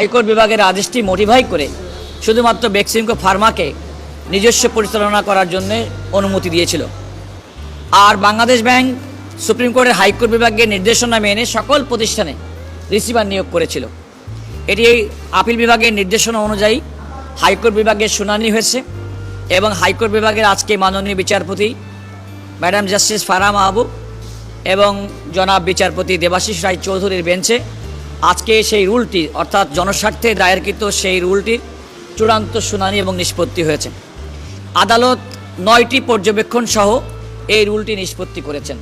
High court বিভাগের আদেশটি modify করে শুধুমাত্র বেক্সিমকো ফার্মাকে নিজস্ব পরিচালনা করার জন্য অনুমতি দিয়েছিল। আর বাংলাদেশ ব্যাংক সুপ্রিম কোর্টের হাইকোর্ট বিভাগের নির্দেশনা মেনে সকল প্রতিষ্ঠানে রিসিভার নিয়োগ করেছিল। এটি আপিল বিভাগের নির্দেশনা অনুযায়ী হাইকোর্ট বিভাগের শুনানি হয়েছে এবং হাইকোর্ট বিভাগের আজকে মাননীয় বিচারপতি ম্যাডাম জাস্টিস ফারহা মাহবুব এবং জনাব বিচারপতি দেবাশিস রায় চৌধুরীর বেঞ্চে আজকে সেই রুলটি অর্থাৎ জনস্বার্থে দায়েরকৃত সেই রুলটির চূড়ান্ত শুনানি এবং নিষ্পত্তি হয়েছে। আদালত 9টি পর্যবেক্ষণ সহ এই রুলটি নিষ্পত্তি করেছেন।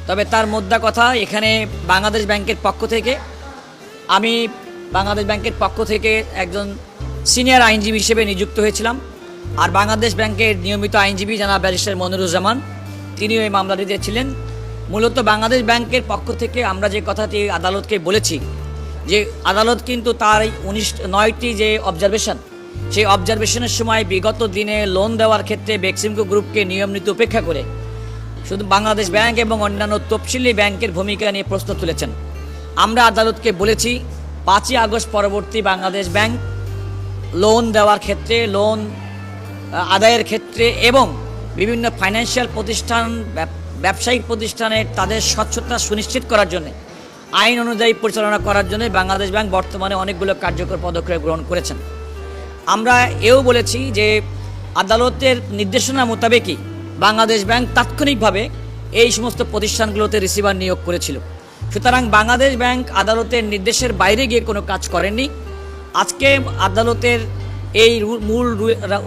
তবে তার মোদ্দা কথা, এখানে বাংলাদেশ ব্যাংকের পক্ষ থেকে আমি বাংলাদেশ ব্যাংকের পক্ষ থেকে একজন সিনিয়র আইনজীবী হিসেবে নিযুক্ত হয়েছিলাম। আর বাংলাদেশ ব্যাংকের নিয়মিত আইনজীবী জানাব ব্যারিস্টার মনিরুজ্জামান তিনিও এই মামলাটিতে ছিলেন। মূলত বাংলাদেশ ব্যাংকের পক্ষ থেকে আমরা যে কথাটি আদালতকে বলেছি যে আদালত কিন্তু তার 9টি যে অবজারভেশন, সেই অবজারভেশনের সময় বিগত দিনে লোন দেওয়ার ক্ষেত্রে বেক্সিমকো গ্রুপকে নিয়ম নীতি উপেক্ষা করে শুধু বাংলাদেশ ব্যাংক এবং অন্যান্য তফসিলি ব্যাংকের ভূমিকা নিয়ে প্রশ্ন তুলেছেন। আমরা আদালতকে বলেছি 5ই আগস্ট পরবর্তী বাংলাদেশ ব্যাংক লোন দেওয়ার ক্ষেত্রে, লোন আদায়ের ক্ষেত্রে এবং বিভিন্ন ফাইন্যান্সিয়াল প্রতিষ্ঠান, ব্যবসায়িক প্রতিষ্ঠানের তাদের স্বচ্ছতা সুনিশ্চিত করার জন্য আইন অনুযায়ী পরিচালনা করার জন্য বাংলাদেশ ব্যাংক বর্তমানে অনেকগুলো কার্যকর পদক্ষেপ গ্রহণ করেছেন। আমরা এও বলেছি যে আদালতের নির্দেশনা মোতাবেকই বাংলাদেশ ব্যাংক তাৎক্ষণিকভাবে এই সমস্ত প্রতিষ্ঠানগুলোতে রিসিভার নিয়োগ করেছিল। সুতরাং বাংলাদেশ ব্যাংক আদালতের নির্দেশের বাইরে গিয়ে কোনো কাজ করেননি। আজকে আদালতের এই মূল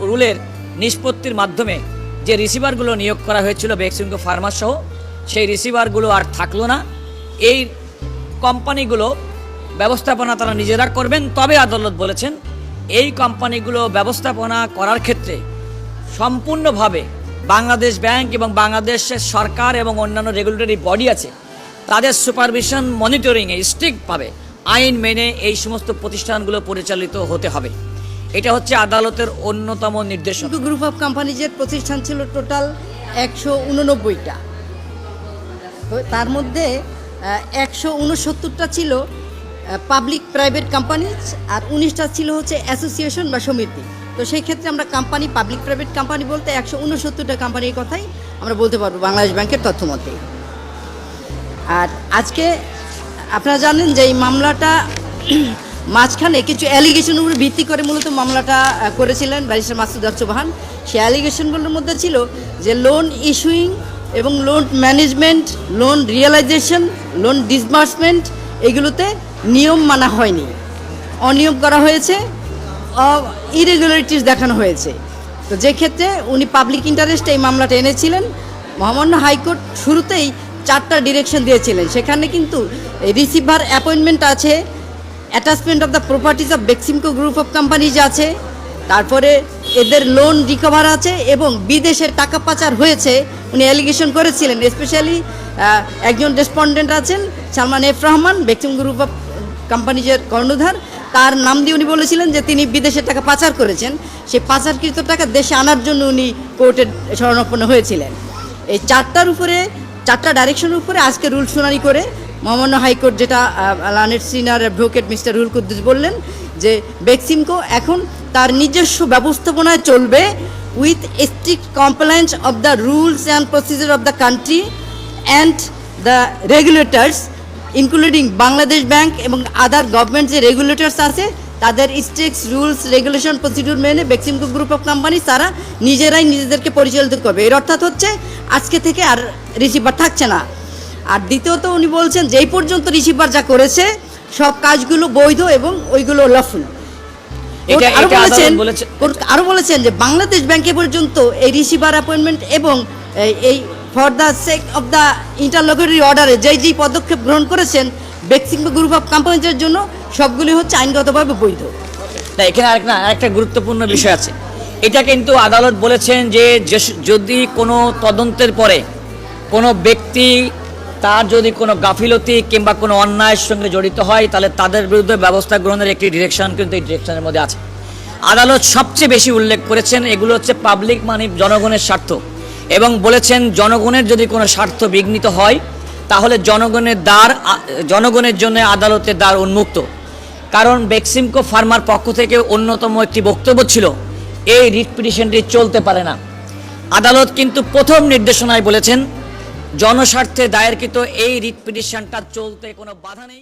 রুলের নিষ্পত্তির মাধ্যমে যে রিসিভারগুলো নিয়োগ করা হয়েছিল বেক্সিমকো ফার্মা সহ, সেই রিসিভারগুলো আর থাকলো না। এই কোম্পানিগুলো ব্যবস্থাপনা তারা নিজেরা করবেন। তবে আদালত বলেছেন এই কোম্পানিগুলো ব্যবস্থাপনা করার ক্ষেত্রে সম্পূর্ণভাবে বাংলাদেশ ব্যাংক এবং বাংলাদেশের সরকার এবং অন্যান্য রেগুলেটরি বডি আছে তাদের সুপারভিশন মনিটরিংয়ে স্ট্রিক্টভাবে আইন মেনে এই সমস্ত প্রতিষ্ঠানগুলো পরিচালিত হতে হবে। এটা হচ্ছে আদালতের অন্যতম নির্দেশনা। গ্রুপ অফ কোম্পানিজের প্রতিষ্ঠান ছিল টোটাল 189টা। তার মধ্যে 169টা ছিল পাবলিক প্রাইভেট কোম্পানিজ আর 19টা ছিল হচ্ছে অ্যাসোসিয়েশন বা সমিতি। তো সেই ক্ষেত্রে আমরা কোম্পানি, পাবলিক প্রাইভেট কোম্পানি বলতে 169টা কোম্পানির কথাই আমরা বলতে পারবো বাংলাদেশ ব্যাংকের তথ্য মতে। আর আজকে আপনারা জানেন যে এই মামলাটা মাঝখানে কিছু অ্যালিগেশনের উপর ভিত্তি করে মূলত মামলাটা করেছিলেন ব্যারিস্টার মাসুদ চৌহান। সেই অ্যালিগেশনগুলোর মধ্যে ছিল যে লোন ইস্যুইং এবং loan management, loan realisation, loan disbursement এগুলোতে নিয়ম মানা হয়নি, অনিয়ম করা হয়েছে, ইরেগুলারিটিস দেখানো হয়েছে। তো যে ক্ষেত্রে উনি পাবলিক ইন্টারেস্টে এই মামলাটা এনেছিলেন। মহামান্য হাইকোর্ট শুরুতেই 4টা ডিরেকশন দিয়েছিলেন। সেখানে কিন্তু রিসিভার অ্যাপয়েন্টমেন্ট আছে, attachment of the properties of Beximco group of companies আছে, তারপরে এদের লোন রিকভার আছে এবং বিদেশের টাকা পাচার হয়েছে উনি অ্যালিগেশন করেছিলেন। স্পেশালি একজন রেসপন্ডেন্ট আছেন Salman F Rahman, Beximco group of কোম্পানিজের কর্ণধার। তার নাম দিয়ে উনি বলেছিলেন যে তিনি বিদেশের টাকা পাচার করেছেন। সেই পাচারকৃত টাকা দেশে আনার জন্য উনি কোর্টে শরণাপন্ন হয়েছিলেন। এই 4টা ডাইরেকশনের উপরে আজকে রুল শুনানি করে মহামান্য হাইকোর্ট যেটা learned senior advocate mister Ruhul Kuddus বললেন যে বেক্সিমকো এখন তার নিজস্ব ব্যবস্থাপনায় চলবে with strict compliance of the rules and procedure of the country and the regulators including Bangladesh bank এবং আদার গভর্নমেন্ট যে রেগুলেটর্স আছে তাদের স্ট্রিক্ট রুলস, রেগুলেশন, প্রসিডিউর মেনে বেক্সিমকো গ্রুপ অফ কোম্পানি তারা নিজেরাই নিজেদেরকে পরিচালিত করবে। এর অর্থাৎ হচ্ছে আজকে থেকে আর রিসিভার থাকছে না। আর দ্বিতীয়ত উনি বলছেন যে এই পর্যন্ত রিসিভার যা করেছে সব কাজগুলো বৈধ এবং ওইগুলো লফুল। আরও বলেছেন যে বাংলাদেশ ব্যাংকে পর্যন্ত এই রিসিভার অ্যাপয়েন্টমেন্ট এবং এই for the sake of the interlocutory অর্ডারে যেই পদক্ষেপ গ্রহণ করেছেন বেক্সিমকো গ্রুপ অফ কোম্পানিজের জন্য সবগুলি হচ্ছে আইনগতভাবে বৈধ। না, এখানে আরেকটা গুরুত্বপূর্ণ বিষয় আছে। এটা কিন্তু আদালত বলেছেন যে যদি কোনো তদন্তের পরে কোনো ব্যক্তি তার যদি কোনো গাফিলতি কিংবা কোনো অন্যায়ের সঙ্গে জড়িত হয় তাহলে তাদের বিরুদ্ধে ব্যবস্থা গ্রহণের একটি ডিরেকশন কিন্তু এই ডিরেকশনের মধ্যে আছে। আদালত সবচেয়ে বেশি উল্লেখ করেছেন এগুলো হচ্ছে পাবলিক মানে জনগণের স্বার্থ, এবং বলেছেন জনগণের যদি কোনো স্বার্থ বিঘ্নিত হয় তাহলে জনগণের জন্য আদালতের দ্বার উন্মুক্ত। কারণ বেক্সিমকো ফার্মার পক্ষ থেকে অন্যতম একটি বক্তব্য ছিল এই রিট পিটিশনটি চলতে পারে না। আদালত কিন্তু প্রথম নির্দেশনায় বলেছেন জনস্বার্থে দায়েরকৃত এই রিট পিটিশনটা চলতে কোনো বাধা নেই।